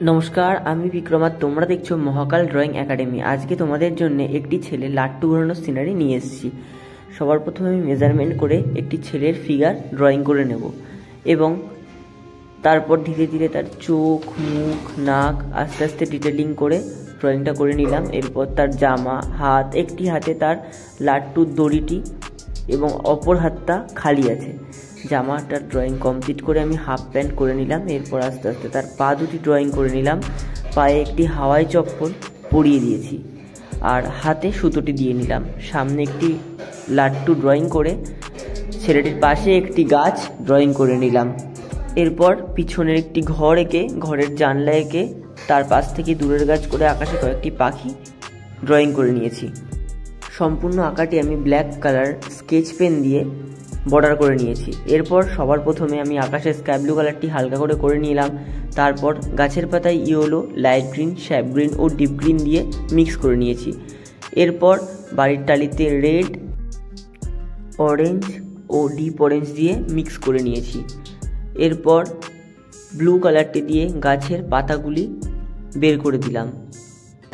নমস্কার, আমি বিক্রম আর তোমরা দেখছো মহাকাল ড্রয়িং একাডেমি। আজকে তোমাদের জন্য একটি ছেলে লাট্টু ঘোরানোর সিনারি নিয়ে এসেছি। সবার প্রথমে আমি মেজারমেন্ট করে একটি ছেলের ফিগার ড্রয়িং করে নেব এবং তারপর ধীরে ধীরে তার চোখ, মুখ, নাক আস্তে আস্তে ডিটেলিং করে ড্রয়িংটা করে নিলাম। এরপর তার জামা, হাত, একটি হাতে তার লাট্টুর দড়িটি এবং অপর হাতটা খালি আছে। জামাটার ড্রয়িং কমপ্লিট করে আমি হাফ প্যান্ট করে নিলাম। এরপর আস্তে আস্তে তার পা দুটি ড্রয়িং করে নিলাম। পায়ে একটি হাওয়াই চপ্পল পরিয়ে দিয়েছি আর হাতে সুতোটি দিয়ে নিলাম। সামনে একটি লাট্টু ড্রয়িং করে ছেলেটির পাশে একটি গাছ ড্রয়িং করে নিলাম। এরপর পিছনের একটি ঘর এঁকে ঘরের জানলা এঁকে তার পাশ থেকে দূরের গাছ করে আকাশে কয়েকটি পাখি ড্রয়িং করে নিয়েছি। সম্পূর্ণ আঁকাটি আমি ব্ল্যাক কালার স্কেচ পেন দিয়ে বর্ডার করে নিয়েছি। এরপর সবার প্রথমে আমি আকাশের স্কাই ব্লু কালারটি হালকা করে নিলাম। তারপর গাছের পাতায় yellow, light green, sap green ও ডিপ গ্রিন দিয়ে মিক্স করে নিয়েছি। এরপর বাড়ির টালিতে রেড, অরেঞ্জ ও ডিপ অরেঞ্জ দিয়ে মিক্স করে নিয়েছি। এরপর ব্লু কালারটি দিয়ে গাছের পাতাগুলি বের করে দিলাম।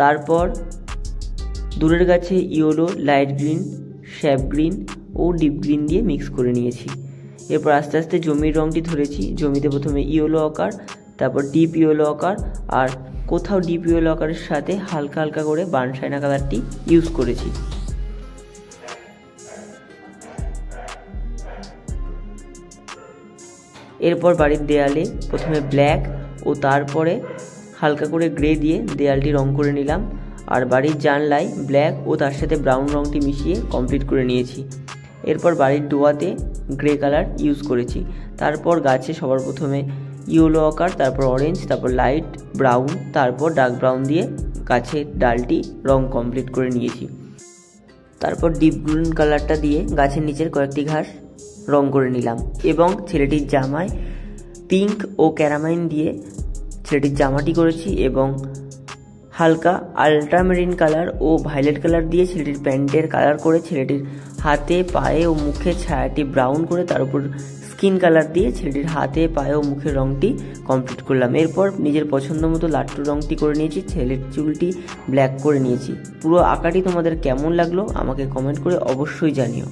তারপর দূরের গাছে yellow, light green, sap green ও ডিপ গ্রিন দিয়ে মিক্স করে নিয়েছি। এরপর আস্তে আস্তে জমির রঙটি ধরেছি। জমিতে প্রথমে ইয়েলো আকার, তারপর ডিপ ইয়েলো আকার, আর কোথাও ডিপ ইয়েলো আকারের সাথে হালকা হালকা করে বার্নশাইনা কালারটি ইউজ করেছি। এরপর বাড়ির দেয়ালে প্রথমে ব্ল্যাক ও তারপরে হালকা করে গ্রে দিয়ে দেয়ালটি রং করে নিলাম। আর বাড়ির জানলায় ব্ল্যাক ও তার সাথে ব্রাউন রঙটি মিশিয়ে কমপ্লিট করে নিয়েছি। এরপর বাড়ির ডোয়াতে গ্রে কালার ইউজ করেছি। তারপর গাছে সবার প্রথমে ইয়েলো আকার, তারপর অরেঞ্জ, তারপর লাইট ব্রাউন, তারপর ডার্ক ব্রাউন দিয়ে গাছের ডালটি রং কমপ্লিট করে নিয়েছি। তারপর ডিপ গ্রিন কালারটা দিয়ে গাছের নিচের কয়েকটি ঘাস রং করে নিলাম এবং ছেলেটির জামায় পিঙ্ক ও ক্যারামাইন দিয়ে ছেলেটির জামাটি করেছি এবং হালকা আল্ট্রামেরিন কালার ও ভায়োলেট কালার দিয়ে ছেলেটির প্যান্টের কালার করে ছেলেটির হাতে, পায়ে ও মুখে ছায়াটি ব্রাউন করে তার উপর স্কিন কালার দিয়ে ছেলেটির হাতে, পায়ে ও মুখের রঙটি কমপ্লিট করলাম। এরপর নিজের পছন্দ মতো লাট্টুর রঙটি করে নিয়েছি, ছেলের চুলটি ব্ল্যাক করে নিয়েছি। পুরো আঁকাটি তোমাদের কেমন লাগলো আমাকে কমেন্ট করে অবশ্যই জানিও।